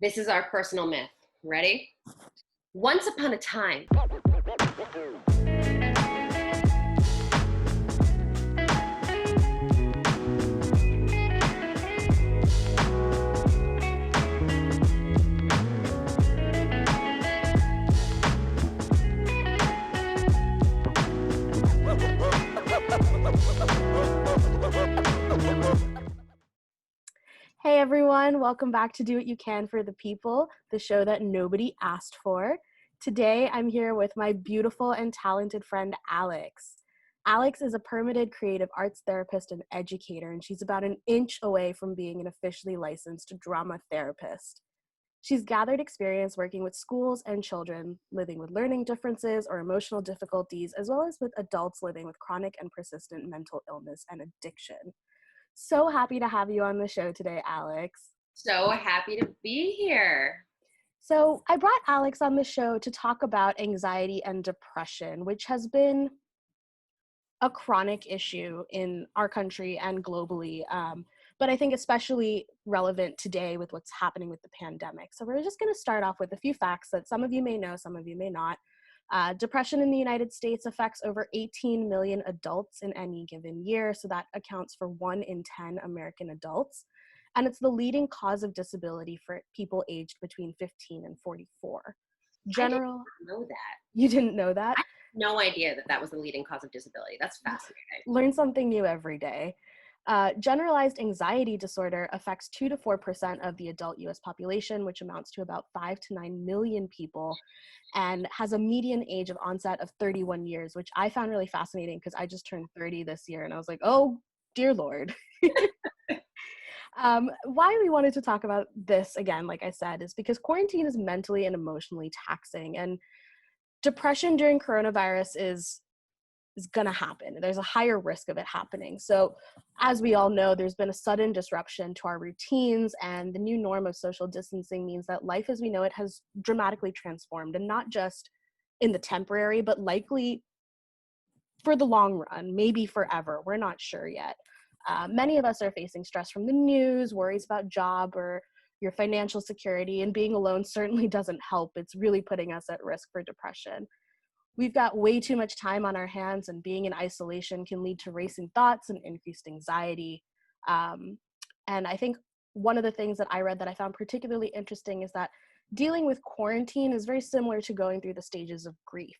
This is our personal myth. Ready? Once upon a time. Hey everyone, welcome back to Do What You Can for the People, the show that nobody asked for. Today I'm here with my beautiful and talented friend Alex. Alex is a permitted creative arts therapist and educator, and she's about an inch away from being an officially licensed drama therapist. She's gathered experience working with schools and children living with learning differences or emotional difficulties, as well as with adults living with chronic and persistent mental illness and addiction. So happy to have you on the show today, Alex. So happy to be here. So I brought Alex on the show to talk about anxiety and depression, which has been a chronic issue in our country and globally, but I think especially relevant today with what's happening with the pandemic. So we're just going to start off with a few facts that some of you may know, some of you may not. Depression in the United States affects over 18 million adults in any given year, so that accounts for 1 in 10 American adults. And it's the leading cause of disability for people aged between 15 and 44. I didn't know that. You didn't know that? I had no idea that that was the leading cause of disability. That's fascinating. Learn something new every day. Generalized anxiety disorder affects 2 to 4% of the adult US population, which amounts to about 5 to 9 million people, and has a median age of onset of 31 years, which I found really fascinating because I just turned 30 this year, and I was like, oh, dear Lord. Why we wanted to talk about this again, like I said, is because quarantine is mentally and emotionally taxing, and depression during coronavirus is going to happen. There's a higher risk of it happening. So as we all know, there's been a sudden disruption to our routines, and the new norm of social distancing means that life as we know it has dramatically transformed, and not just in the temporary, but likely for the long run, maybe forever. We're not sure yet. Many of us are facing stress from the news, worries about job or your financial security, and being alone certainly doesn't help. It's really putting us at risk for depression. We've got way too much time on our hands, and being in isolation can lead to racing thoughts and increased anxiety. And I think one of the things that I read that I found particularly interesting is that dealing with quarantine is very similar to going through the stages of grief.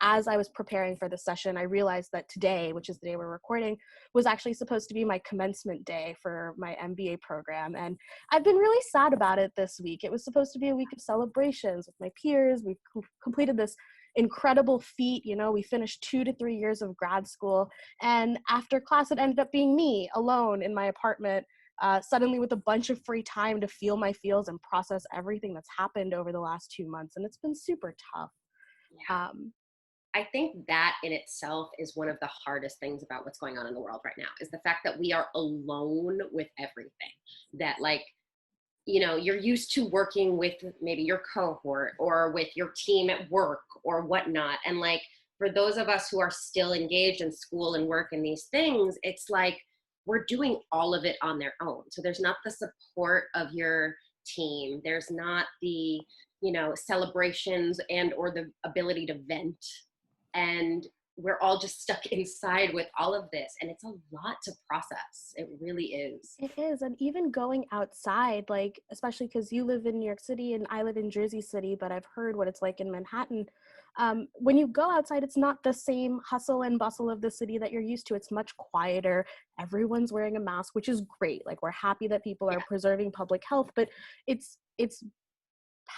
As I was preparing for this session, I realized that today, which is the day we're recording, was actually supposed to be my commencement day for my MBA program. And I've been really sad about it this week. It was supposed to be a week of celebrations with my peers. We've completed this incredible feat. You know, we finished 2 to 3 years of grad school. And after class, it ended up being me alone in my apartment, suddenly with a bunch of free time to feel my feels and process everything that's happened over the last 2 months. And it's been super tough. Yeah. I think that in itself is one of the hardest things about what's going on in the world right now, is the fact that we are alone with everything. That, like, you know, you're used to working with maybe your cohort or with your team at work or whatnot. And like, for those of us who are still engaged in school and work and these things, it's like we're doing all of it on their own. So there's not the support of your team. There's not the, you know, celebrations and or the ability to vent. And we're all just stuck inside with all of this, and it's a lot to process. It really is. It is. And even going outside, like, especially because you live in New York City and I live in Jersey City, but I've heard what it's like in Manhattan. When you go outside, it's not the same hustle and bustle of the city that you're used to. It's much quieter. Everyone's wearing a mask, which is great. Like, we're happy that people are preserving public health, but it's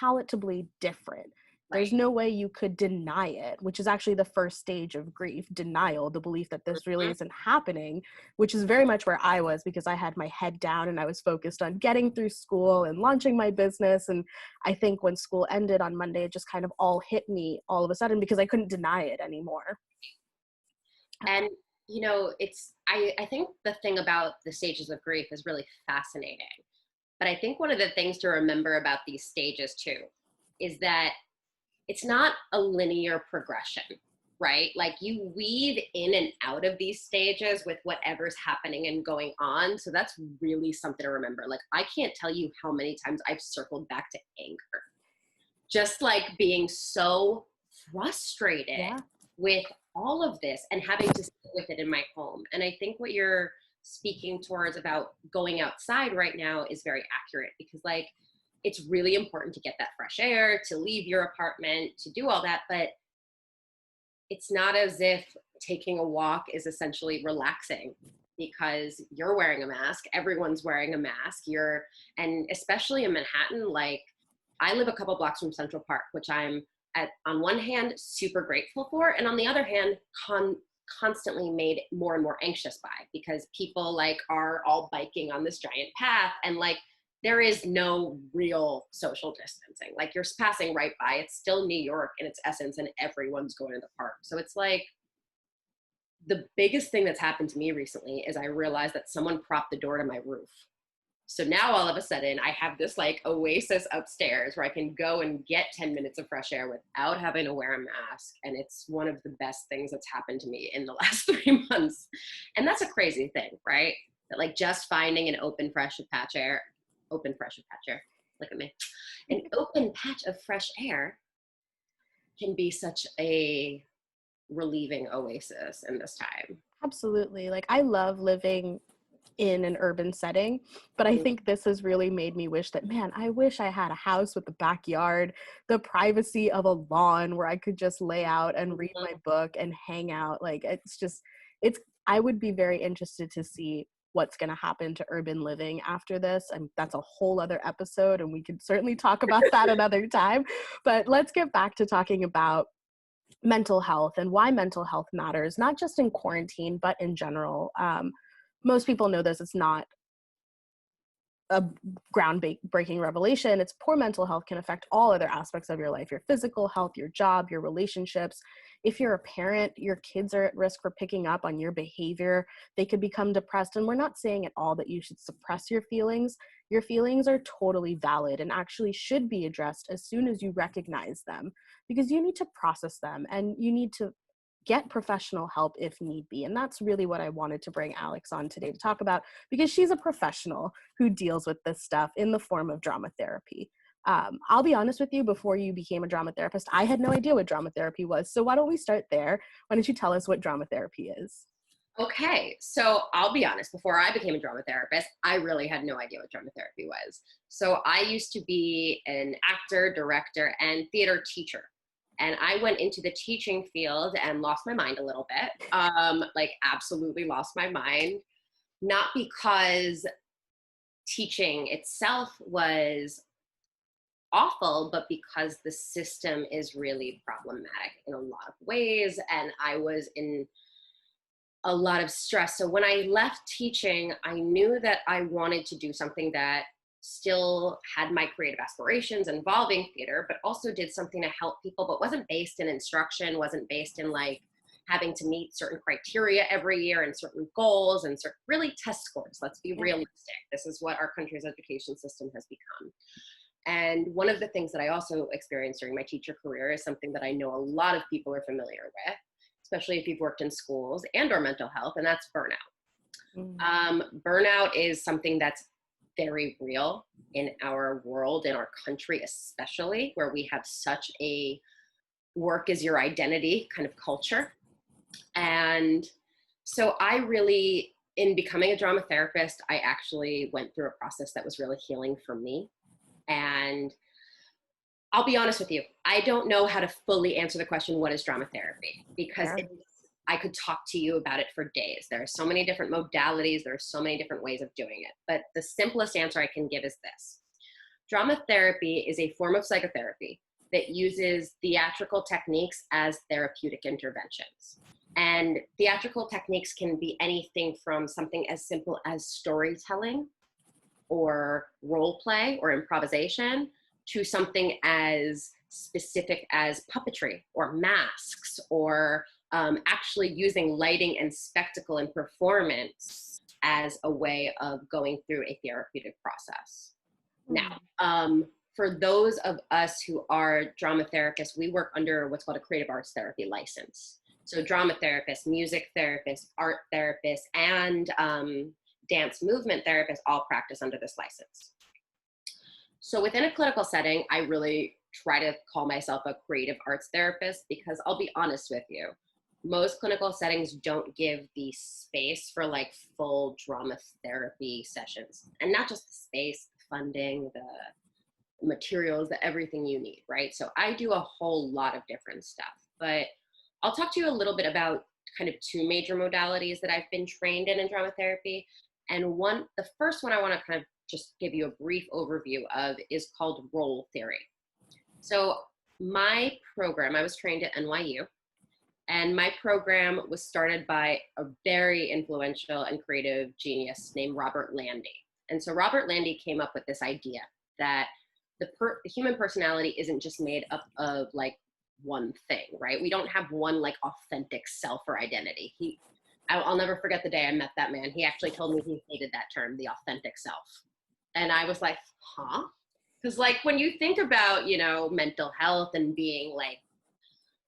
palatably different. There's no way you could deny it, which is actually the first stage of grief, denial, the belief that this really isn't happening, which is very much where I was, because I had my head down and I was focused on getting through school and launching my business. And I think when school ended on Monday, it just kind of all hit me all of a sudden because I couldn't deny it anymore. And, you know, I think the thing about the stages of grief is really fascinating. But I think one of the things to remember about these stages too is that it's not a linear progression. right? Like you weave in and out of these stages with whatever's happening and going on. So that's really something to remember. Like I can't tell you how many times I've circled back to anger, just like being so frustrated Yeah. with all of this and having to sit with it in my home. And I think what you're speaking towards about going outside right now is very accurate, because like it's really important to get that fresh air, to leave your apartment, to do all that. But it's not as if taking a walk is essentially relaxing, because you're wearing a mask, everyone's wearing a mask. And especially in Manhattan, like I live a couple blocks from Central Park, which I'm on one hand super grateful for, and on the other hand constantly made more and more anxious by, because people like are all biking on this giant path, and like there is no real social distancing. Like you're passing right by. It's still New York in its essence, and everyone's going to the park. So it's like the biggest thing that's happened to me recently is I realized that someone propped the door to my roof. So now all of a sudden I have this like oasis upstairs where I can go and get 10 minutes of fresh air without having to wear a mask. And it's one of the best things that's happened to me in the last 3 months. And that's a crazy thing, right? That like just finding an open fresh patch air, look at me, an open patch of fresh air can be such a relieving oasis in this time. Absolutely. Like I love living in an urban setting, but I think this has really made me wish that, man, I wish I had a house with a backyard, the privacy of a lawn where I could just lay out and read my book and hang out. Like it's I would be very interested to see what's going to happen to urban living after this, and that's a whole other episode, and we could certainly talk about that another time. But let's get back to talking about mental health and why mental health matters, not just in quarantine, but in general. Most people know this. It's not a groundbreaking revelation. It's poor mental health can affect all other aspects of your life, your physical health, your job, your relationships. If you're a parent, your kids are at risk for picking up on your behavior. They could become depressed. And we're not saying at all that you should suppress your feelings. Your feelings are totally valid and actually should be addressed as soon as you recognize them, because you need to process them and you need to get professional help if need be. And that's really what I wanted to bring Alex on today to talk about, because she's a professional who deals with this stuff in the form of drama therapy. I'll be honest with you, before you became a drama therapist, I had no idea what drama therapy was. So why don't we start there? Why don't you tell us what drama therapy is? Okay, so I'll be honest, before I became a drama therapist, I really had no idea what drama therapy was. So I used to be an actor, director, and theater teacher. And I went into the teaching field and lost my mind a little bit, like absolutely lost my mind. Not because teaching itself was awful, but because the system is really problematic in a lot of ways. And I was in a lot of stress. So when I left teaching, I knew that I wanted to do something that still had my creative aspirations involving theater, but also did something to help people, but wasn't based in instruction, wasn't based in like having to meet certain criteria every year and certain goals and certain really test scores. Let's be realistic. This is what our country's education system has become. And one of the things that I also experienced during my teacher career is something that I know a lot of people are familiar with, especially if you've worked in schools and or mental health, and that's burnout. Burnout is something that's very real in our world, in our country especially, where we have such a work is your identity kind of culture. And so I really, in becoming a drama therapist, I actually went through a process that was really healing for me. And I'll be honest with you, I don't know how to fully answer the question, what is drama therapy? Because I could talk to you about it for days. There are so many different modalities. There are so many different ways of doing it. But the simplest answer I can give is this. Drama therapy is a form of psychotherapy that uses theatrical techniques as therapeutic interventions. And theatrical techniques can be anything from something as simple as storytelling or role play or improvisation to something as specific as puppetry or masks or actually using lighting and spectacle and performance as a way of going through a therapeutic process. Now, for those of us who are drama therapists, we work under what's called a creative arts therapy license. So drama therapists, music therapists, art therapists, and dance movement therapists all practice under this license. So within a clinical setting, I really try to call myself a creative arts therapist because I'll be honest with you, most clinical settings don't give the space for like full drama therapy sessions. And not just the space, the funding, the materials, the everything you need, right? So I do a whole lot of different stuff. But I'll talk to you a little bit about kind of two major modalities that I've been trained in drama therapy. And the first one I want to kind of just give you a brief overview of is called role theory. So my program, I was trained at NYU, and my program was started by a very influential and creative genius named Robert Landy. And so Robert Landy came up with this idea that the human personality isn't just made up of like one thing, right? We don't have one like authentic self or identity. I'll never forget the day I met that man. He actually told me he hated that term, the authentic self. And I was like, huh? Because like when you think about, you know, mental health and being like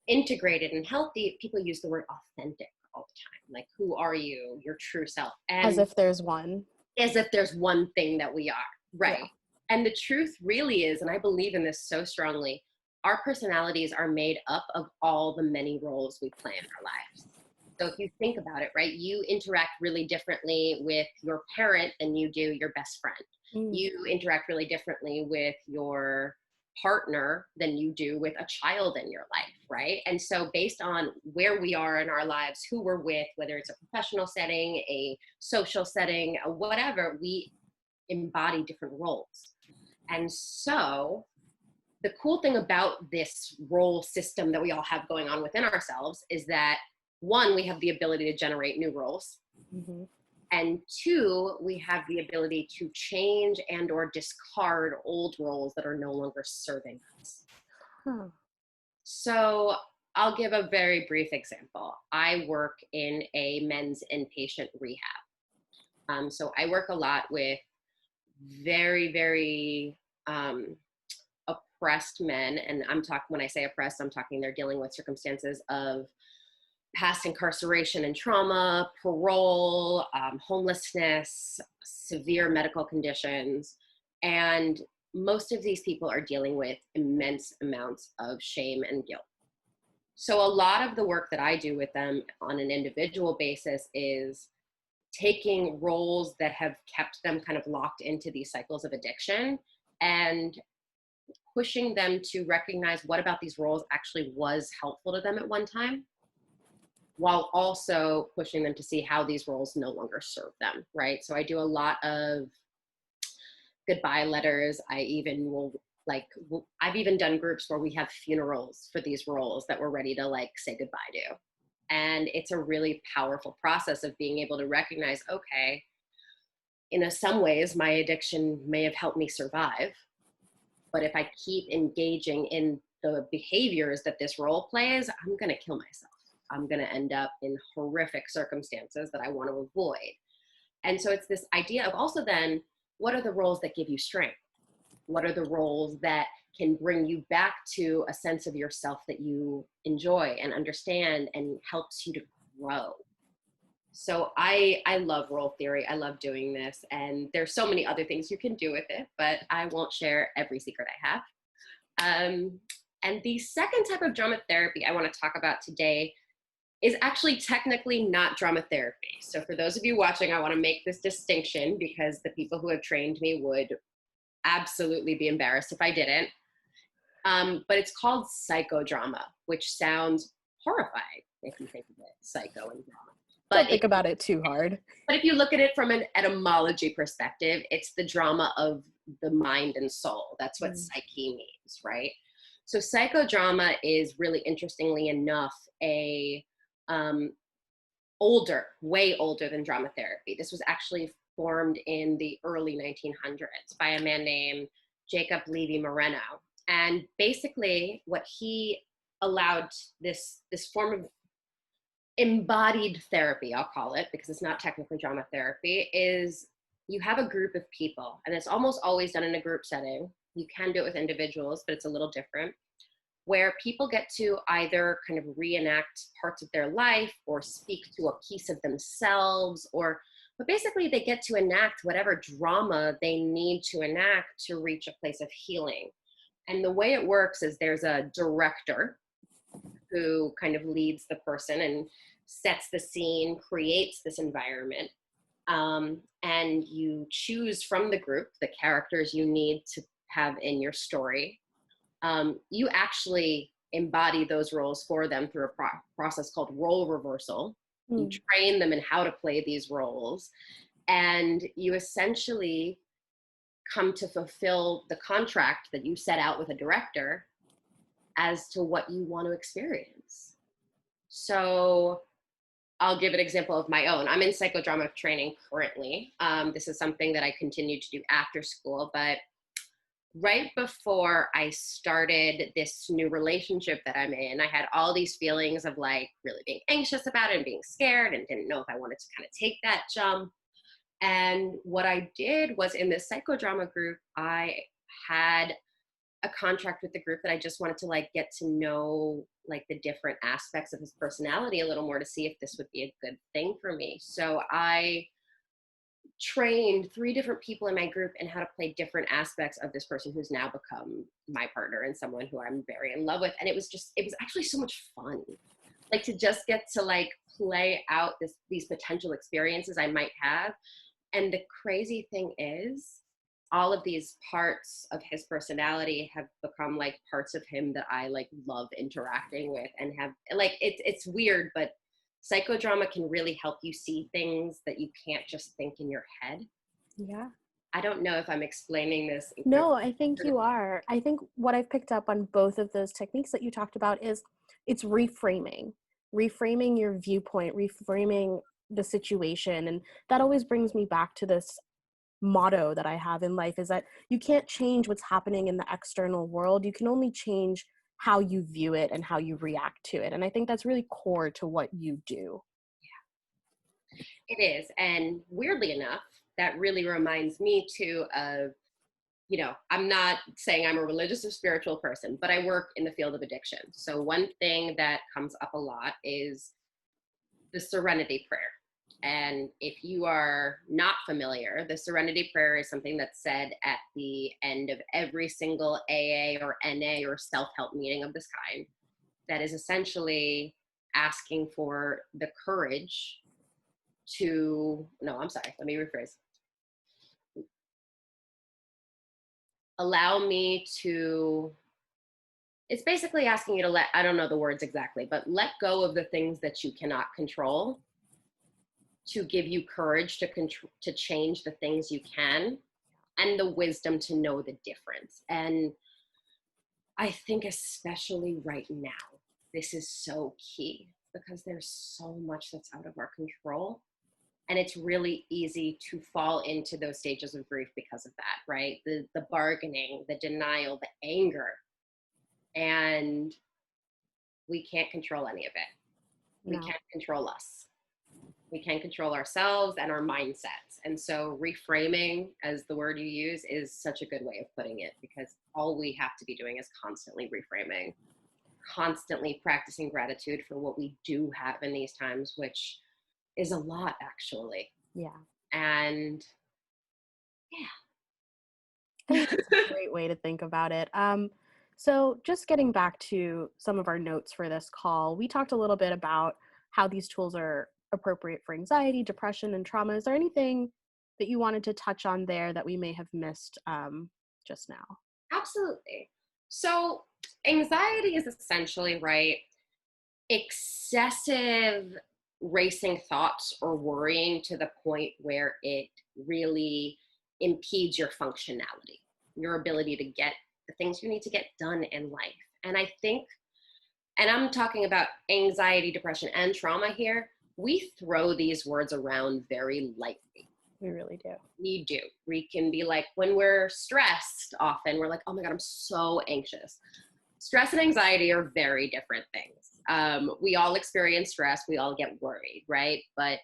integrated and healthy, people use the word authentic all the time. Like, who are you? Your true self. And As if there's one. As if there's one thing that we are, right? Yeah. And the truth really is, and I believe in this so strongly, our personalities are made up of all the many roles we play in our lives. So if you think about it, right, you interact really differently with your parent than you do your best friend. You interact really differently with your partner than you do with a child in your life, right? And so based on where we are in our lives, who we're with, whether it's a professional setting, a social setting, whatever, we embody different roles. And so the cool thing about this role system that we all have going on within ourselves is that one, we have the ability to generate new roles. Mm-hmm. And two, we have the ability to change and or discard old roles that are no longer serving us. Huh. So I'll give a very brief example. I work in a men's inpatient rehab. So I work a lot with very, very oppressed men. And when I say oppressed, I'm talking they're dealing with circumstances of past incarceration and trauma, parole, homelessness, severe medical conditions. And most of these people are dealing with immense amounts of shame and guilt. So a lot of the work that I do with them on an individual basis is taking roles that have kept them kind of locked into these cycles of addiction and pushing them to recognize what about these roles actually was helpful to them at one time, while also pushing them to see how these roles no longer serve them, right? So I do a lot of goodbye letters. I've even done groups where we have funerals for these roles that we're ready to like say goodbye to. And it's a really powerful process of being able to recognize, okay, in some ways my addiction may have helped me survive, but if I keep engaging in the behaviors that this role plays, I'm gonna kill myself. I'm going to end up in horrific circumstances that I want to avoid. And so it's this idea of also then, what are the roles that give you strength? What are the roles that can bring you back to a sense of yourself that you enjoy and understand and helps you to grow? So I love role theory. I love doing this. And there's so many other things you can do with it, but I won't share every secret I have. And the second type of drama therapy I want to talk about today is actually technically not drama therapy. So for those of you watching, I want to make this distinction because the people who have trained me would absolutely be embarrassed if I didn't. But it's called psychodrama, which sounds horrifying if you think of it, psycho and drama. But don't think about it too hard. But if you look at it from an etymology perspective, it's the drama of the mind and soul. That's what psyche means, right? So psychodrama is really, interestingly enough, way older than drama therapy. This was actually formed in the early 1900s by a man named Jacob Levy Moreno. And basically what he allowed this form of embodied therapy, I'll call it, because it's not technically drama therapy, is you have a group of people, and it's almost always done in a group setting. You can do it with individuals, but it's a little different. where people get to either kind of reenact parts of their life or speak to a piece of themselves, but basically they get to enact whatever drama they need to enact to reach a place of healing. And the way it works is there's a director who kind of leads the person and sets the scene, creates this environment. And you choose from the group the characters you need to have in your story. You actually embody those roles for them through a process called role reversal. You train them in how to play these roles, and you essentially come to fulfill the contract that you set out with a director as to what you want to experience. So I'll give an example of my own. I'm in psychodrama training currently. This is something that I continue to do after school, but right before I started this new relationship that I'm in, I had all these feelings of like really being anxious about it and being scared and didn't know if I wanted to kind of take that jump. And what I did was, in this psychodrama group, I had a contract with the group that I just wanted to like get to know like the different aspects of his personality a little more to see if this would be a good thing for me. So I trained 3 different people in my group in how to play different aspects of this person who's now become my partner and someone who I'm very in love with. And it was actually so much fun, like to just get to like play out these potential experiences I might have. And the crazy thing is, all of these parts of his personality have become like parts of him that I like love interacting with, and have like, it's weird, but psychodrama can really help you see things that you can't just think in your head. Yeah. I don't know if I'm explaining this. No, I think you are. I think what I've picked up on both of those techniques that you talked about is it's reframing your viewpoint, reframing the situation. And that always brings me back to this motto that I have in life, is that you can't change what's happening in the external world. You can only change how you view it and how you react to it. And I think that's really core to what you do. Yeah, it is. And weirdly enough, that really reminds me too of, I'm not saying I'm a religious or spiritual person, but I work in the field of addiction. So one thing that comes up a lot is the serenity prayer. And if you are not familiar, the serenity prayer is something that's said at the end of every single AA or NA or self-help meeting of this kind, that is essentially asking for the courage let me rephrase. It's basically asking you to I don't know the words exactly, but let go of the things that you cannot control, to give you courage to change the things you can, and the wisdom to know the difference. And I think especially right now, this is so key, because there's so much that's out of our control. And it's really easy to fall into those stages of grief because of that, right? The bargaining, the denial, the anger. And we can't control any of it. No. We can't control us. We can control ourselves and our mindsets. And so reframing, as the word you use, is such a good way of putting it, because all we have to be doing is constantly reframing, constantly practicing gratitude for what we do have in these times, which is a lot, actually. Yeah. And I think that's a great way to think about it. So just getting back to some of our notes for this call, we talked a little bit about how these tools are appropriate for anxiety, depression, and trauma. Is there anything that you wanted to touch on there that we may have missed just now? Absolutely. So anxiety is essentially, right, excessive racing thoughts or worrying to the point where it really impedes your functionality, your ability to get the things you need to get done in life. And I think, and I'm talking about anxiety, depression, and trauma here, we throw these words around very lightly. We really do. We do. We can be like, when we're stressed, often we're like, oh my God, I'm so anxious. Stress and anxiety are very different things. We all experience stress. We all get worried, right? But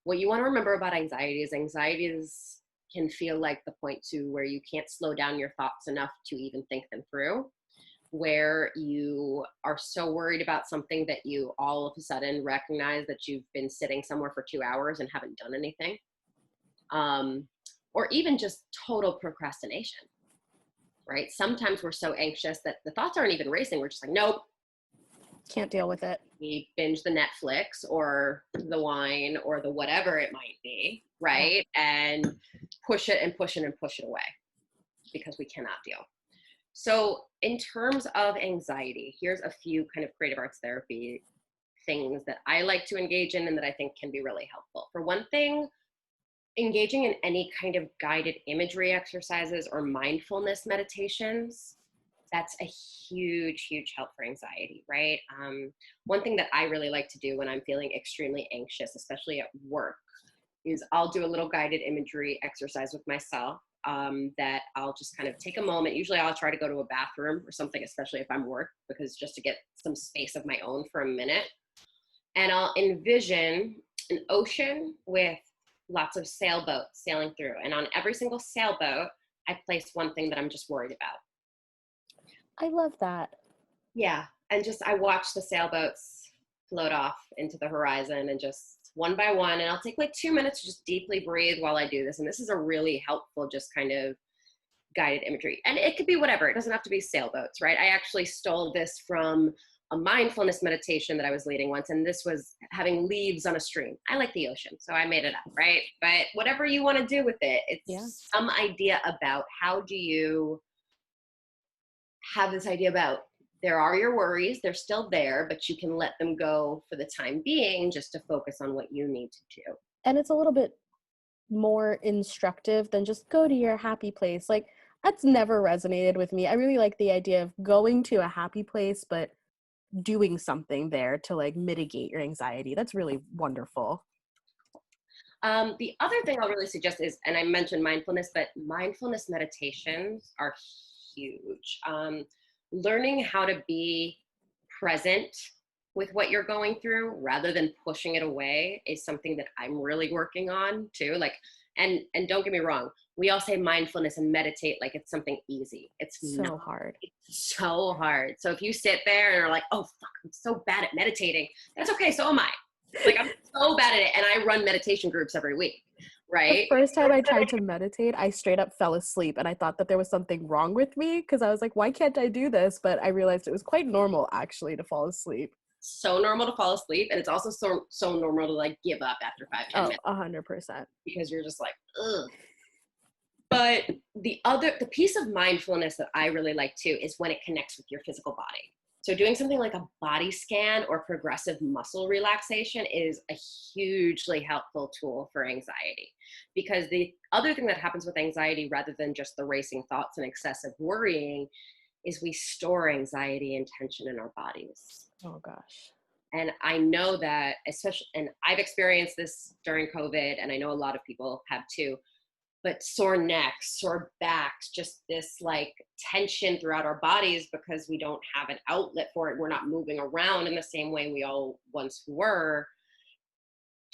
what you want to remember about anxiety is can feel like the point to where you can't slow down your thoughts enough to even think them through. where you are so worried about something that you all of a sudden recognize that you've been sitting somewhere for 2 hours and haven't done anything. Or even just total procrastination, right? Sometimes we're so anxious that the thoughts aren't even racing. We're just like, nope. Can't deal with it. We binge the Netflix or the wine or the whatever it might be, right? Yeah. And push it and push it and push it away because we cannot deal. So in terms of anxiety, here's a few kind of creative arts therapy things that I like to engage in and that I think can be really helpful. For one thing, engaging in any kind of guided imagery exercises or mindfulness meditations, that's a huge, huge help for anxiety, right? One thing that I really like to do when I'm feeling extremely anxious, especially at work, is I'll do a little guided imagery exercise with myself that I'll just kind of take a moment. Usually I'll try to go to a bathroom or something, especially if I'm work, because just to get some space of my own for a minute. And I'll envision an ocean with lots of sailboats sailing through. And on every single sailboat, I place one thing that I'm just worried about. I love that. Yeah. And just, I watch the sailboats float off into the horizon and just one by one. And I'll take like 2 minutes to just deeply breathe while I do this. And this is a really helpful, just kind of guided imagery. And it could be whatever. It doesn't have to be sailboats, right? I actually stole this from a mindfulness meditation that I was leading once. And this was having leaves on a stream. I like the ocean, so I made it up, right? But whatever you want to do with it, it's some idea about how do you have this idea about there are your worries, they're still there, but you can let them go for the time being just to focus on what you need to do. And it's a little bit more instructive than just go to your happy place. Like, that's never resonated with me. I really like the idea of going to a happy place, but doing something there to like mitigate your anxiety. That's really wonderful. The other thing I'll really suggest is, and I mentioned mindfulness, but mindfulness meditations are huge. Learning how to be present with what you're going through rather than pushing it away is something that I'm really working on too. Like, and don't get me wrong, we all say mindfulness and meditate like it's something easy. It's so hard. It's so hard. So if you sit there and are like, oh, fuck, I'm so bad at meditating, that's okay. So am I. Like, I'm so bad at it. And I run meditation groups every week, right? The first time I tried to meditate, I straight up fell asleep. And I thought that there was something wrong with me because I was like, why can't I do this? But I realized it was quite normal actually to fall asleep. So normal to fall asleep, and it's also so normal to like give up after 5-10 minutes. 100%. Because you're just like, ugh. But the piece of mindfulness that I really like too is when it connects with your physical body. So doing something like a body scan or progressive muscle relaxation is a hugely helpful tool for anxiety. Because the other thing that happens with anxiety, rather than just the racing thoughts and excessive worrying, is we store anxiety and tension in our bodies. Oh gosh. And I know that, especially, and I've experienced this during COVID, and I know a lot of people have too, but sore necks, sore backs, just this like tension throughout our bodies because we don't have an outlet for it. We're not moving around in the same way we all once were.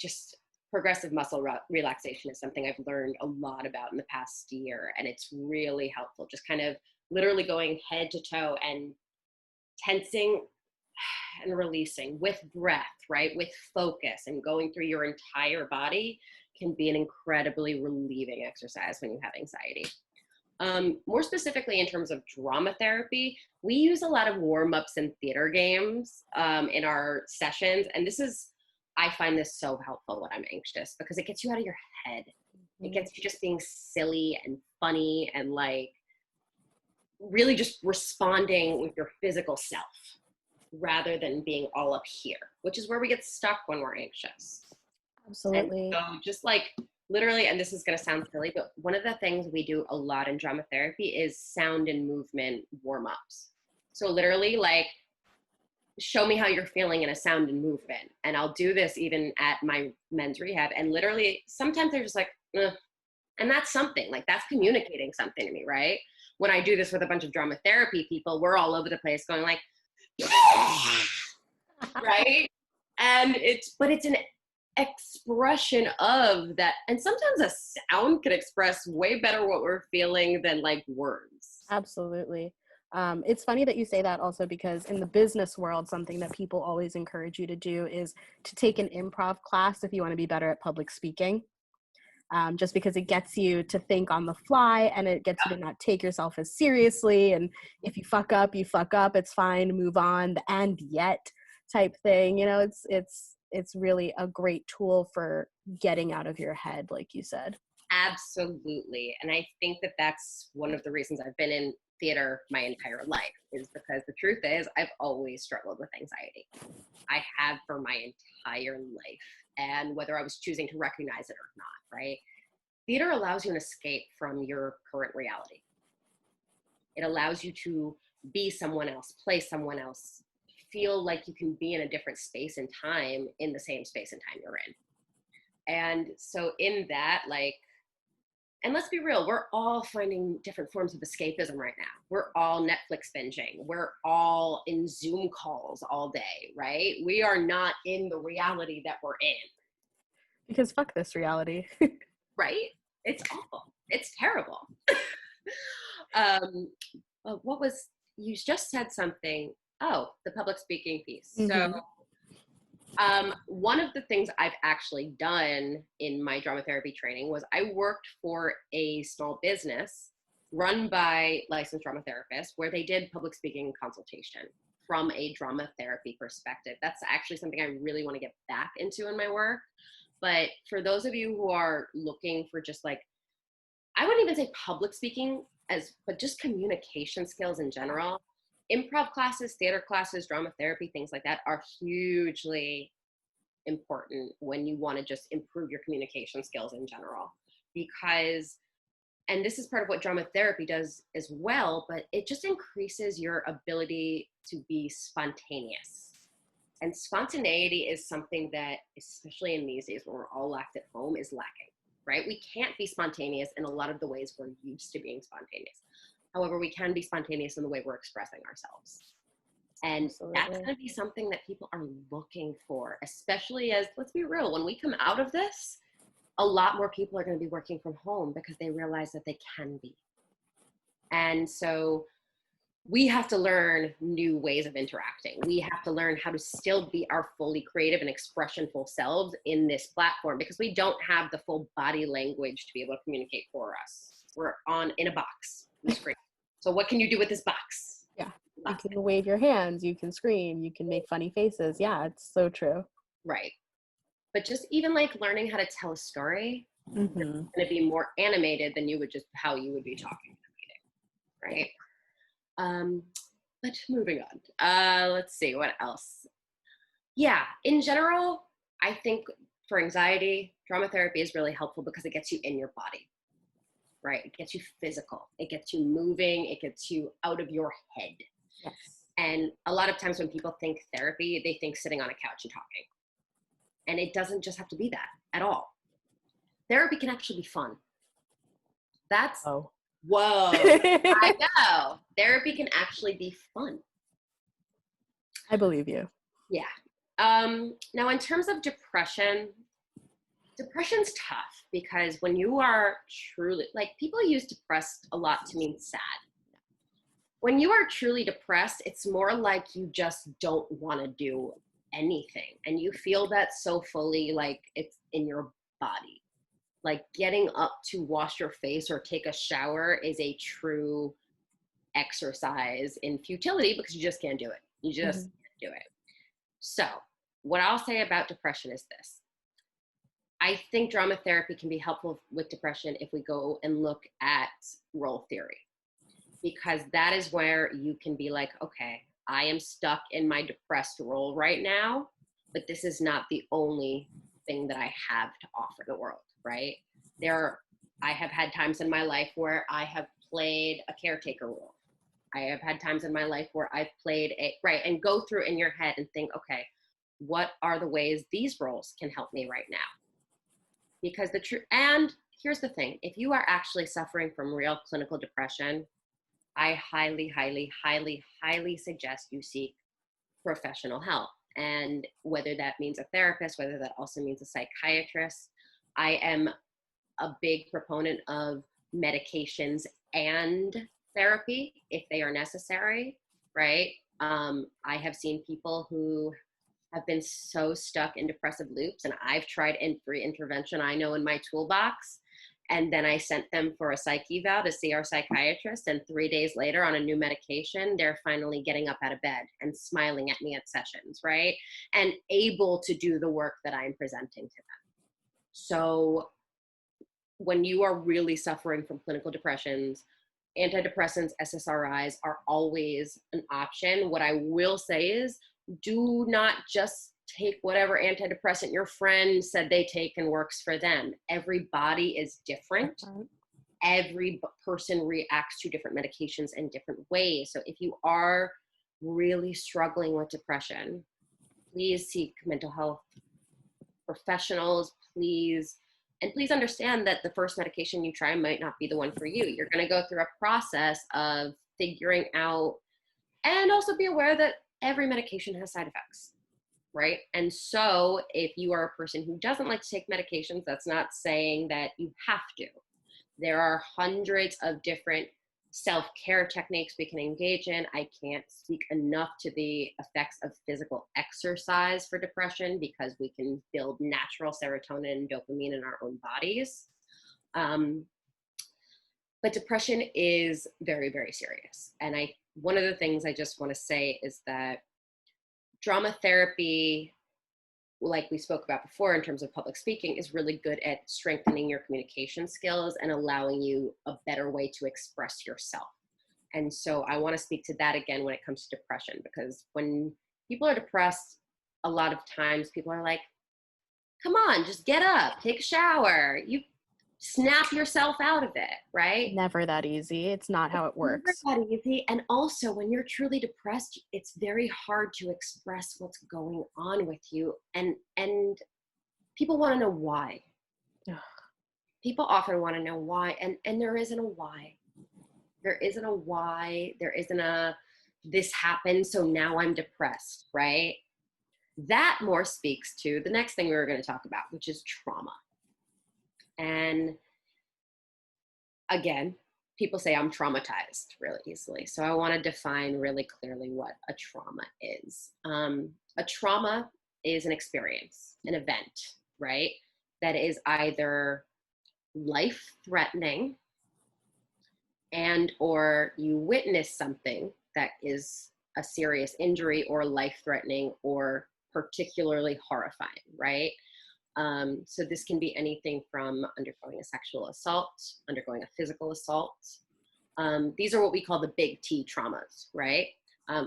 Just progressive muscle relaxation is something I've learned a lot about in the past year. And it's really helpful. Just kind of literally going head to toe and tensing and releasing with breath, right? With focus and going through your entire body can be an incredibly relieving exercise when you have anxiety. More specifically in terms of drama therapy, we use a lot of warm-ups and theater games in our sessions. And I find this so helpful when I'm anxious because it gets you out of your head. It gets you just being silly and funny and like really just responding with your physical self rather than being all up here, which is where we get stuck when we're anxious. Absolutely. And so just like literally, and this is going to sound silly, but one of the things we do a lot in drama therapy is sound and movement warm-ups. So literally like, show me how you're feeling in a sound and movement. And I'll do this even at my men's rehab. And literally sometimes they're just like, ugh. And that's something, like that's communicating something to me, right? When I do this with a bunch of drama therapy people, we're all over the place going like, right? And it's an expression of that. And sometimes a sound can express way better what we're feeling than like words. Absolutely. It's funny that you say that also, because in the business world, something that people always encourage you to do is to take an improv class if you want to be better at public speaking. Just because it gets you to think on the fly, and it gets you to not take yourself as seriously. And if you fuck up, you fuck up. It's fine. Move on. The and yet type thing. You know, it's really a great tool for getting out of your head, like you said. Absolutely. And I think that that's one of the reasons I've been in theater my entire life, is because the truth is I've always struggled with anxiety. I have for my entire life. And whether I was choosing to recognize it or not, right? Theater allows you an escape from your current reality. It allows you to be someone else, play someone else, feel like you can be in a different space and time in the same space and time you're in. And so in that, like, and let's be real, we're all finding different forms of escapism right now. We're all Netflix binging. We're all in Zoom calls all day, right? We are not in the reality that we're in. Because fuck this reality. Right? It's awful. It's terrible. What was, you just said something. Oh, the public speaking piece. Mm-hmm. So one of the things I've actually done in my drama therapy training was I worked for a small business run by licensed drama therapists, where they did public speaking consultation from a drama therapy perspective. That's actually something I really want to get back into in my work. But for those of you who are looking for just like, I wouldn't even say public speaking but just communication skills in general, improv classes, theater classes, drama therapy, things like that are hugely important when you want to just improve your communication skills in general. Because, and this is part of what drama therapy does as well, but it just increases your ability to be spontaneous. And spontaneity is something that, especially in these days when we're all locked at home, is lacking, right? We can't be spontaneous in a lot of the ways we're used to being spontaneous. However, we can be spontaneous in the way we're expressing ourselves. And Absolutely. that's going to be something that people are looking for, especially as, let's be real, when we come out of this, a lot more people are going to be working from home because they realize that they can be. And so we have to learn new ways of interacting. We have to learn how to still be our fully creative and expressionful selves in this platform, because we don't have the full body language to be able to communicate for us. We're in a box on the screen. So what can you do with this box? Yeah. You can wave your hands, you can scream, you can make funny faces. Yeah, it's so true. Right. But just even like learning how to tell a story, it's going to be more animated than you would just how you would be talking in a meeting, right? But moving on. Let's see, what else? Yeah, in general, I think for anxiety, drama therapy is really helpful because it gets you in your body, right? It gets you physical. It gets you moving. It gets you out of your head. Yes. And a lot of times when people think therapy, they think sitting on a couch and talking. And it doesn't just have to be that at all. Therapy can actually be fun. That's, whoa, I know. Therapy can actually be fun. I believe you. Yeah. Now, in terms of depression's tough, because when you are truly, like, people use depressed a lot to mean sad. When you are truly depressed, it's more like you just don't want to do anything. And you feel that so fully, like it's in your body. Like getting up to wash your face or take a shower is a true exercise in futility, because you just can't do it. You just can't do it. So what I'll say about depression is this. I think drama therapy can be helpful with depression if we go and look at role theory, because that is where you can be like, okay, I am stuck in my depressed role right now, but this is not the only thing that I have to offer the world, right? I have had times in my life where I have played a caretaker role. I have had times in my life where I've played and go through in your head and think, okay, what are the ways these roles can help me right now? Because and here's the thing, if you are actually suffering from real clinical depression, I highly, highly, highly, highly suggest you seek professional help. And whether that means a therapist, whether that also means a psychiatrist, I am a big proponent of medications and therapy if they are necessary, right? I have seen people who have been so stuck in depressive loops, and I've tried every intervention I know in my toolbox. And then I sent them for a psych eval to see our psychiatrist. And 3 days later, on a new medication, they're finally getting up out of bed and smiling at me at sessions, right? And able to do the work that I'm presenting to them. So when you are really suffering from clinical depressions, antidepressants, SSRIs are always an option. What I will say is, do not just take whatever antidepressant your friend said they take and works for them. Every body is different. Every person reacts to different medications in different ways. So if you are really struggling with depression, please seek mental health professionals, please. And please understand that the first medication you try might not be the one for you. You're going to go through a process of figuring out, and also be aware that every medication has side effects, right? And so if you are a person who doesn't like to take medications, that's not saying that you have to. There are hundreds of different self-care techniques we can engage in. I can't speak enough to the effects of physical exercise for depression, because we can build natural serotonin and dopamine in our own bodies. But depression is very, very serious. And one of the things I just want to say is that drama therapy, like we spoke about before in terms of public speaking, is really good at strengthening your communication skills and allowing you a better way to express yourself. And so I want to speak to that again when it comes to depression, because when people are depressed, a lot of times people are like, come on, just get up, take a shower. You snap yourself out of it, right? Never that easy. It's not how it works. Never that easy. And also, when you're truly depressed, it's very hard to express what's going on with you. And people want to know why. Ugh. People often want to know why. And there isn't a why. There isn't a why. There isn't a, this happened, so now I'm depressed, right? That more speaks to the next thing we were going to talk about, which is trauma. And again, people say I'm traumatized really easily. So I want to define really clearly what a trauma is. A trauma is an experience, an event, right? That is either life-threatening, and or you witness something that is a serious injury or life-threatening or particularly horrifying, right? So this can be anything from undergoing a sexual assault, undergoing a physical assault. These are what we call the big T traumas, right?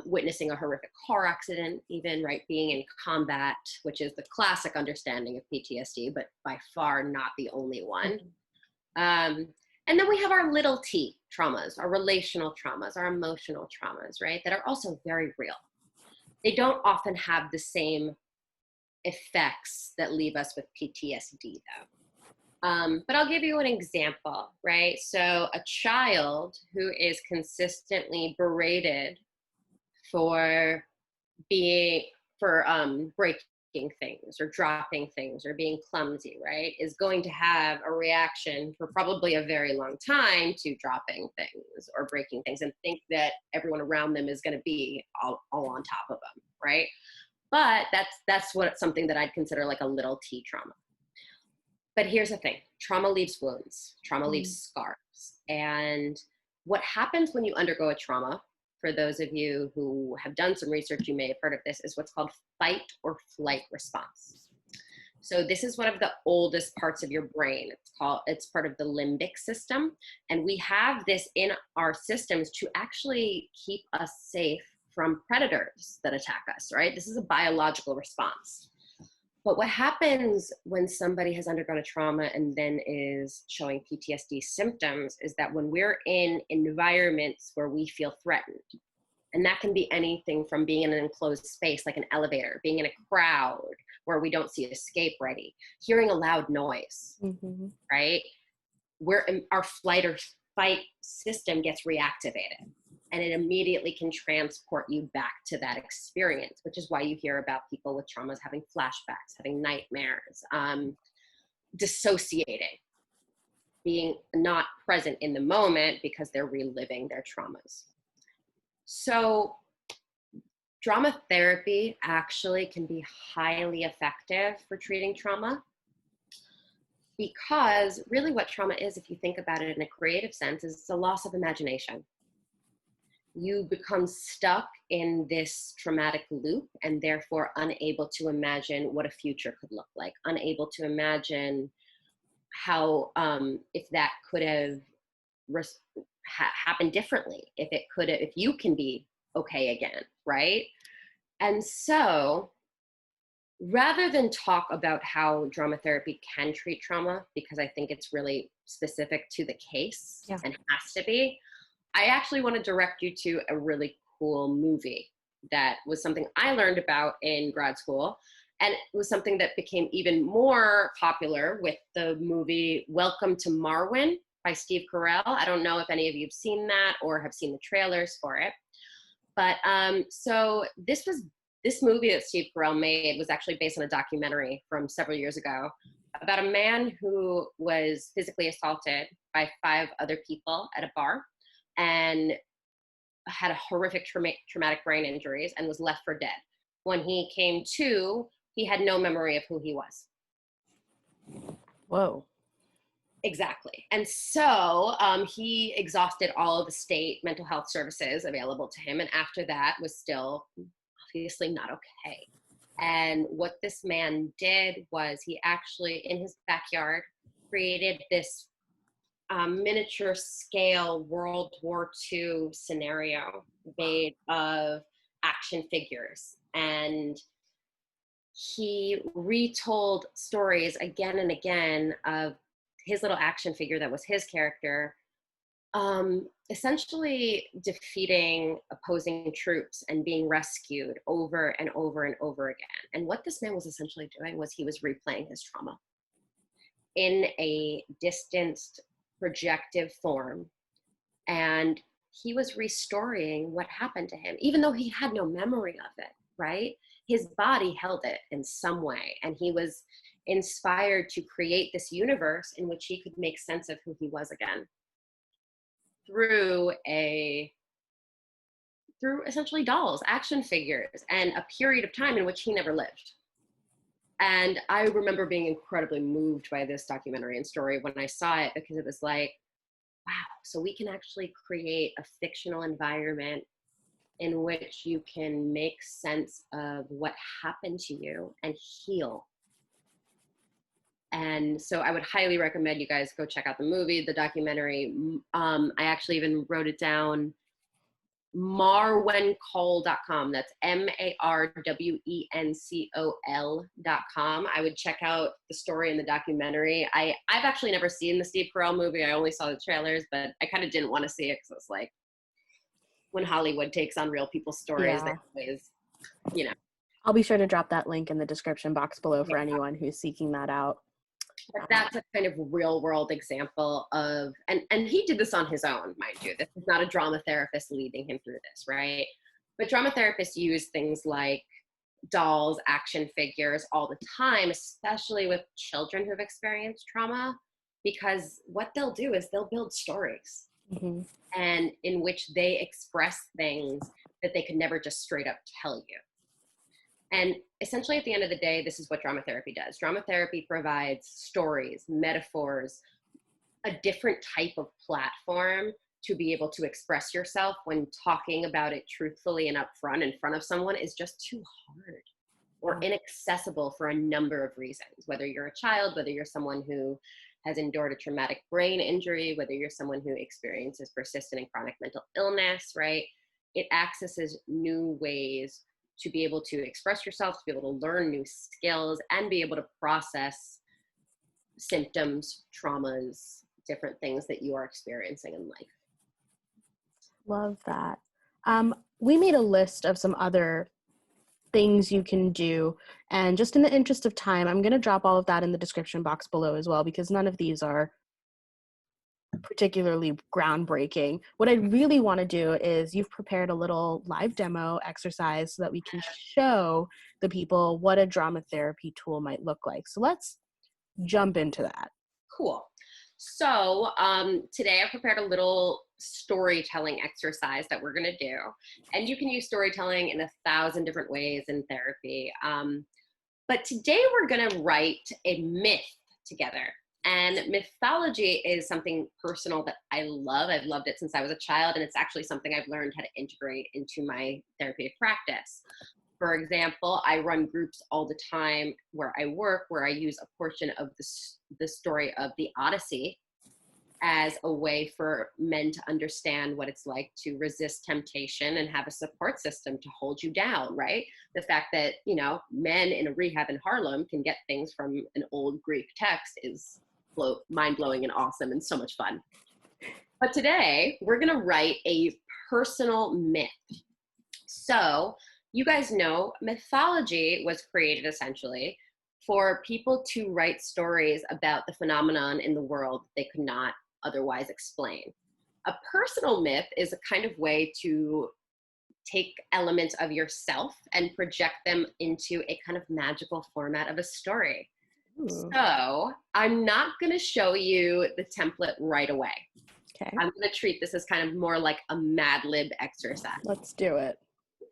Witnessing a horrific car accident, even, right? Being in combat, which is the classic understanding of PTSD, but by far not the only one. And then we have our little T traumas, our relational traumas, our emotional traumas, right? That are also very real. They don't often have the same effects that leave us with PTSD, though. But I'll give you an example, right? So a child who is consistently berated for breaking things or dropping things or being clumsy, right, is going to have a reaction for probably a very long time to dropping things or breaking things, and think that everyone around them is going to be all on top of them, right? But that's something that I'd consider like a little T trauma. But here's the thing, trauma leaves wounds, trauma leaves scars. And what happens when you undergo a trauma, for those of you who have done some research, you may have heard of this, is what's called fight or flight response. So this is one of the oldest parts of your brain. It's part of the limbic system. And we have this in our systems to actually keep us safe from predators that attack us, right? This is a biological response. But what happens when somebody has undergone a trauma and then is showing PTSD symptoms is that when we're in environments where we feel threatened, and that can be anything from being in an enclosed space like an elevator, being in a crowd where we don't see escape ready, hearing a loud noise, right? Our flight or fight system gets reactivated. And it immediately can transport you back to that experience, which is why you hear about people with traumas having flashbacks, having nightmares, dissociating, being not present in the moment because they're reliving their traumas. So drama therapy actually can be highly effective for treating trauma, because really what trauma is, if you think about it in a creative sense, is it's a loss of imagination. You become stuck in this traumatic loop and therefore unable to imagine what a future could look like, unable to imagine how, if that could have happened differently, if you can be okay again, right? And so rather than talk about how drama therapy can treat trauma, because I think it's really specific to the case and has to be, I actually want to direct you to a really cool movie that was something I learned about in grad school. And it was something that became even more popular with the movie Welcome to Marwen by Steve Carell. I don't know if any of you have seen that or have seen the trailers for it. But so this movie that Steve Carell made was actually based on a documentary from several years ago about a man who was physically assaulted by 5 other people at a bar and had a horrific traumatic brain injuries and was left for dead. When he came to, he had no memory of who he was. Whoa. Exactly. And so he exhausted all of the state mental health services available to him. And after that was still obviously not okay. And what this man did was he actually, in his backyard, created this miniature scale World War II scenario made of action figures. And he retold stories again and again of his little action figure that was his character, essentially defeating opposing troops and being rescued over and over and over again. And what this man was essentially doing was he was replaying his trauma in a distanced, projective form. And he was restoring what happened to him, even though he had no memory of it, right? His body held it in some way. And he was inspired to create this universe in which he could make sense of who he was again through essentially dolls, action figures, and a period of time in which he never lived. And I remember being incredibly moved by this documentary and story when I saw it, because it was like, wow, so we can actually create a fictional environment in which you can make sense of what happened to you and heal. And so I would highly recommend you guys go check out the movie, the documentary. I actually even wrote it down, marwencol.com. That's marwencol.com. I would check out the story in the documentary. I've actually never seen the Steve Carell movie. I only saw the trailers, but I kind of didn't want to see it because it's like, when Hollywood takes on real people's stories, they always, I'll be sure to drop that link in the description box below for anyone who's seeking that out. But that's a kind of real world example of, and he did this on his own, mind you. This is not a drama therapist leading him through this, right? But drama therapists use things like dolls, action figures all the time, especially with children who've experienced trauma, because what they'll do is they'll build stories. Mm-hmm. And in which they express things that they could never just straight up tell you. And essentially at the end of the day, this is what drama therapy does. Drama therapy provides stories, metaphors, a different type of platform to be able to express yourself when talking about it truthfully and upfront in front of someone is just too hard or inaccessible for a number of reasons. Whether you're a child, whether you're someone who has endured a traumatic brain injury, whether you're someone who experiences persistent and chronic mental illness, right? It accesses new ways to be able to express yourself, to be able to learn new skills, and be able to process symptoms, traumas, different things that you are experiencing in life. Love that. We made a list of some other things you can do, and just in the interest of time, I'm going to drop all of that in the description box below as well, because none of these are particularly groundbreaking. What I really want to do is, you've prepared a little live demo exercise so that we can show the people what a drama therapy tool might look like. So let's jump into that. Cool. So today I prepared a little storytelling exercise that we're going to do. And you can use storytelling in 1,000 different ways in therapy. But today we're going to write a myth together. And mythology is something personal that I love. I've loved it since I was a child, and it's actually something I've learned how to integrate into my therapeutic practice. For example, I run groups all the time where I work, where I use a portion of the story of the Odyssey as a way for men to understand what it's like to resist temptation and have a support system to hold you down, right? The fact that, men in a rehab in Harlem can get things from an old Greek text is mind-blowing and awesome and so much fun. But today, we're going to write a personal myth. So, you guys know mythology was created essentially for people to write stories about the phenomenon in the world they could not otherwise explain. A personal myth is a kind of way to take elements of yourself and project them into a kind of magical format of a story. Ooh. So I'm not going to show you the template right away. Okay. I'm going to treat this as kind of more like a Mad Lib exercise. Let's do it.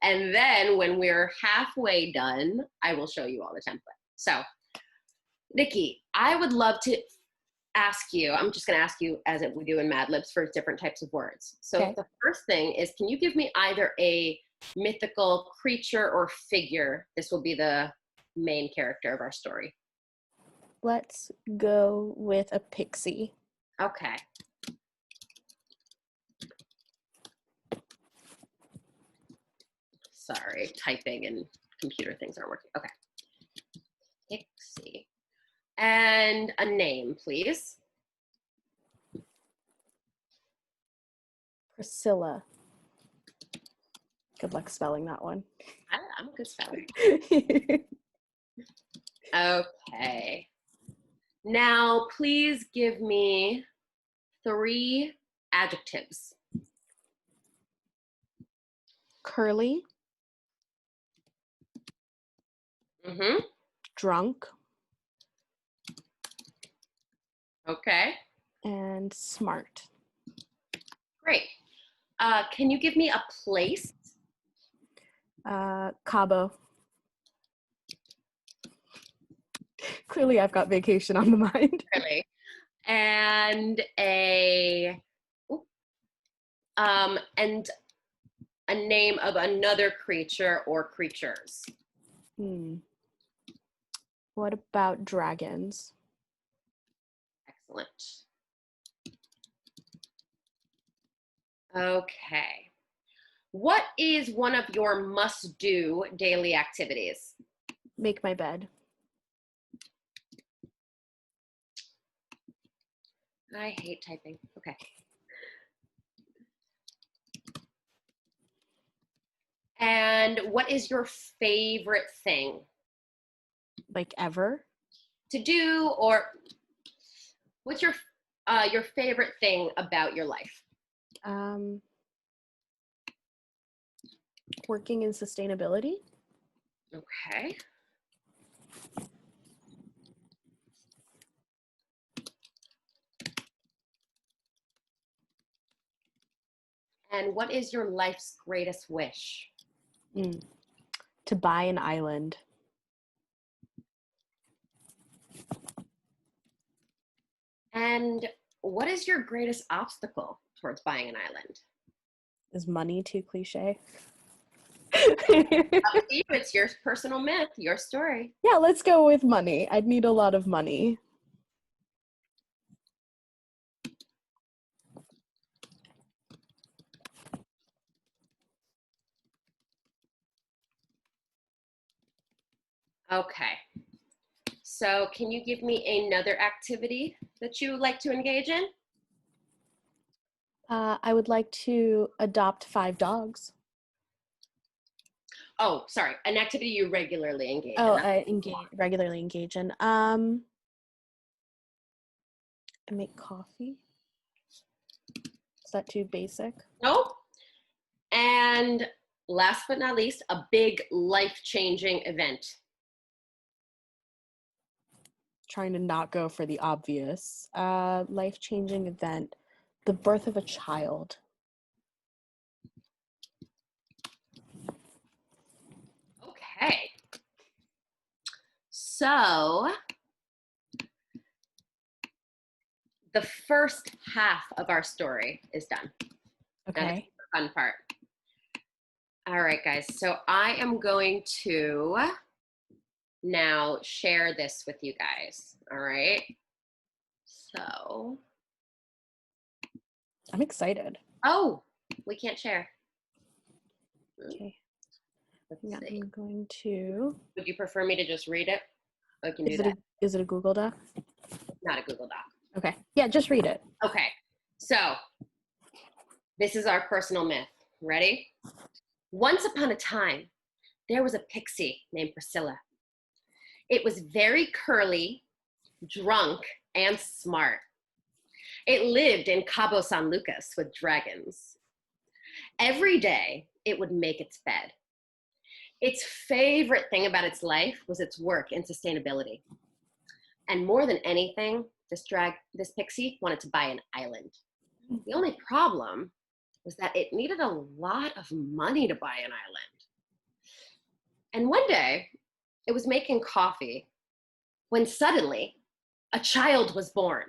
And then when we're halfway done, I will show you all the template. So, Nikki, I would love to ask you, I'm just going to ask you as we do in Mad Libs for different types of words. So okay. The first thing is, can you give me either a mythical creature or figure? This will be the main character of our story. Let's go with a pixie. Okay. Sorry, typing and computer things aren't working. Okay. Pixie. And a name, please. Priscilla. Good luck spelling that one. I'm a good speller. Okay. Now, please give me 3 adjectives. Curly. Mm-hmm. Drunk. Okay. And smart. Great. Can you give me a place? Cabo. Clearly, I've got vacation on the mind. Really. And a name of another creature or creatures. What about dragons? Excellent. Okay. What is one of your must-do daily activities? Make my bed. I hate typing. Okay. And what is your favorite thing? Like ever? To do, or what's your favorite thing about your life? Working in sustainability. Okay. And what is your life's greatest wish? To buy an island. And what is your greatest obstacle towards buying an island? Is money too cliche? Up to you. It's your personal myth, your story. Yeah, let's go with money. I'd need a lot of money. Okay. So can you give me another activity that you would like to engage in? I would like to adopt 5 dogs. Oh, sorry. An activity you regularly engage in. I regularly engage in. I make coffee. Is that too basic? Nope. And last but not least, a big life-changing event. trying to not go for the obvious. Life-changing event, the birth of a child. Okay. So the first half of our story is done. Now this is Okay. the fun part. All right, guys. So I am going to now share this with you guys. All right. So, I'm excited. oh, we can't share. Okay. Let's Yeah, see. I'm going to. Would you prefer me to just read it? I can do that. Is it a Google Doc? Not a Google Doc. Okay. Yeah, just read it. Okay. So, this is our personal myth. Ready? Once upon a time, there was a pixie named Priscilla. It was very curly, drunk, and smart. It lived in Cabo San Lucas with dragons. Every day, it would make its bed. Its favorite thing about its life was its work in sustainability. And more than anything, this pixie wanted to buy an island. The only problem was that it needed a lot of money to buy an island. And one day, it was making coffee when suddenly a child was born.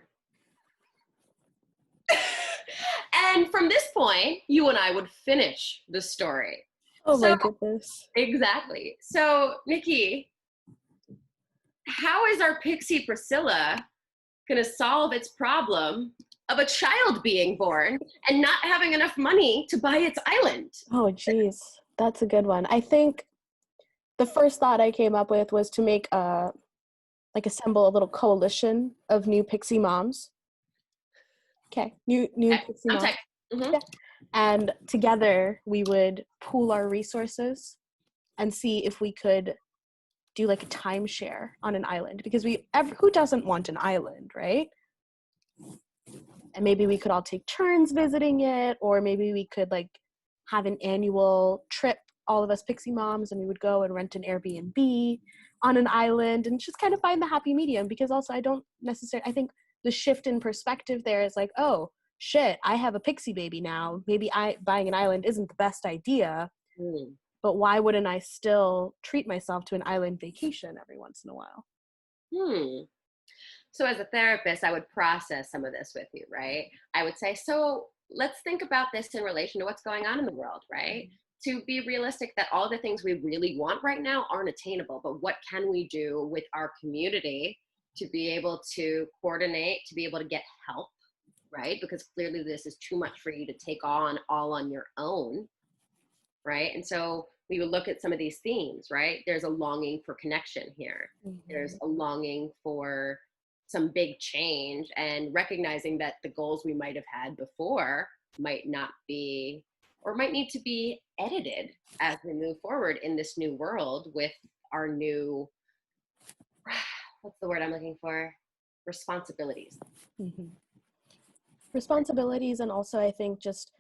And from this point, you and I would finish the story. Oh So, my goodness. exactly. So, Nikki, how is our pixie Priscilla going to solve its problem of a child being born and not having enough money to buy its island? Oh geez. That's a good one. I think the first thought I came up with was to make assemble a little coalition of new pixie moms. Okay. New Okay, pixie I'm moms. typing. Mm-hmm. Yeah. And together we would pool our resources and see if we could do like a timeshare on an island, because who doesn't want an island, right? And maybe we could all take turns visiting it, or maybe we could like have an annual trip, all of us pixie moms, and we would go and rent an Airbnb on an island and just kind of find the happy medium. Because also I think the shift in perspective there is like, oh shit, I have a pixie baby now, maybe buying an island isn't the best idea, but why wouldn't I still treat myself to an island vacation every once in a while? So as a therapist, I would process some of this with you, right? I would say, so let's think about this in relation to what's going on in the world, right? To be realistic that all the things we really want right now aren't attainable, but what can we do with our community to be able to coordinate, to be able to get help, right? Because clearly this is too much for you to take on all on your own, right? And so we would look at some of these themes, right? There's a longing for connection here. There's a longing for some big change, and recognizing that the goals we might have had before might not be, or might need to be edited as we move forward in this new world with our new, what's the word I'm looking for? Responsibilities. Responsibilities, and also I think just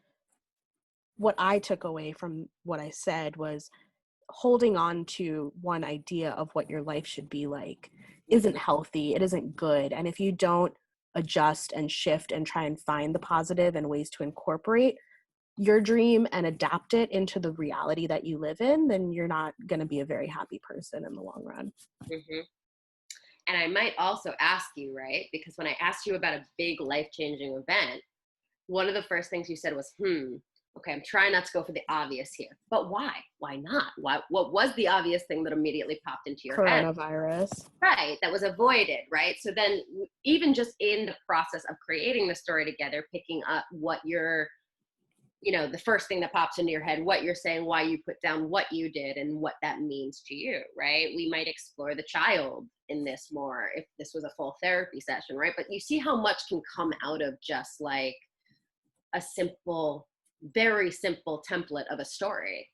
what I took away from what I said was holding on to one idea of what your life should be like isn't healthy, it isn't good. And if you don't adjust and shift and try and find the positive and ways to incorporate your dream and adapt it into the reality that you live in, then you're not going to be a very happy person in the long run. Mm-hmm. And I might also ask you, right? Because when I asked you about a big life-changing event, one of the first things you said was, okay, I'm trying not to go for the obvious here. But why? Why not? What was the obvious thing that immediately popped into your head? Coronavirus. Right, that was avoided, right? So then even just in the process of creating the story together, picking up what you're, the first thing that pops into your head, what you're saying, why you put down what you did and what that means to you, right? We might explore the child in this more if this was a full therapy session, right? But you see how much can come out of just like a simple, very simple template of a story.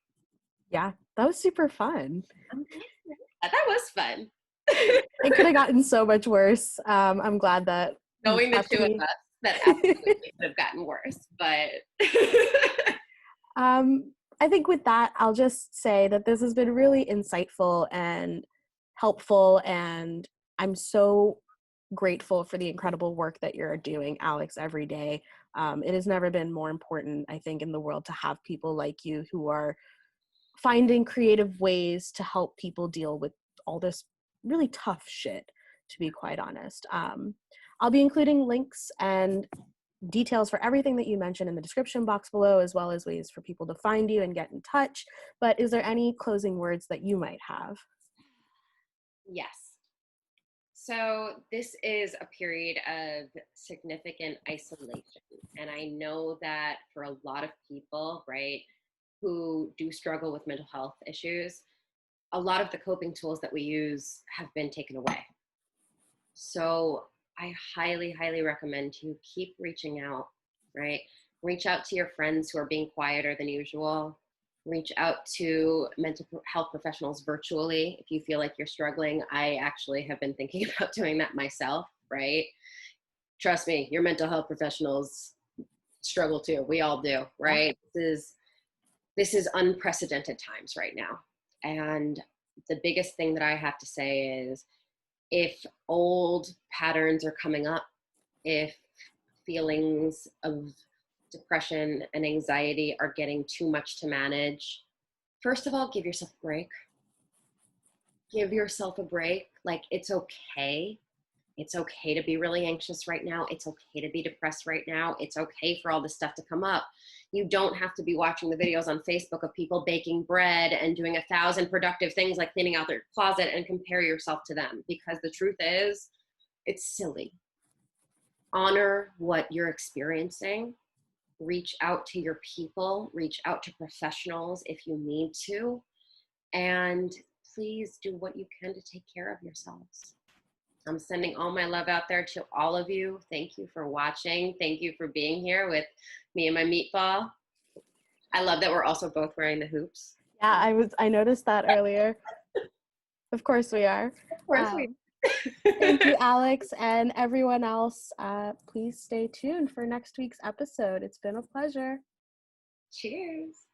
Yeah, that was super fun. That was fun. It could have gotten so much worse. I'm glad that knowing the two of us, that absolutely could have gotten worse, but I think with that, I'll just say that this has been really insightful and helpful, and I'm so grateful for the incredible work that you're doing, Alex, every day. It has never been more important, I think, in the world to have people like you who are finding creative ways to help people deal with all this really tough shit, to be quite honest. I'll be including links and details for everything that you mentioned in the description box below, as well as ways for people to find you and get in touch. But is there any closing words that you might have? Yes. So this is a period of significant isolation. And I know that for a lot of people, right, who do struggle with mental health issues, a lot of the coping tools that we use have been taken away. So I highly, highly recommend you keep reaching out, right? Reach out to your friends who are being quieter than usual. Reach out to mental health professionals virtually if you feel like you're struggling. I actually have been thinking about doing that myself, right? Trust me, your mental health professionals struggle too. We all do, right? This is unprecedented times right now. And the biggest thing that I have to say is, if old patterns are coming up, if feelings of depression and anxiety are getting too much to manage, first of all, give yourself a break. Give yourself a break. Like, it's okay. It's okay to be really anxious right now. It's okay to be depressed right now. It's okay for all this stuff to come up. You don't have to be watching the videos on Facebook of people baking bread and doing 1,000 productive things like cleaning out their closet and compare yourself to them, because the truth is, it's silly. Honor what you're experiencing. Reach out to your people. Reach out to professionals if you need to. And please do what you can to take care of yourselves. I'm sending all my love out there to all of you. Thank you for watching. Thank you for being here with me and my meatball. I love that we're also both wearing the hoops. Yeah, I noticed that earlier. Of course we are. Of course we Thank you, Alex, and everyone else. Please stay tuned for next week's episode. It's been a pleasure. Cheers.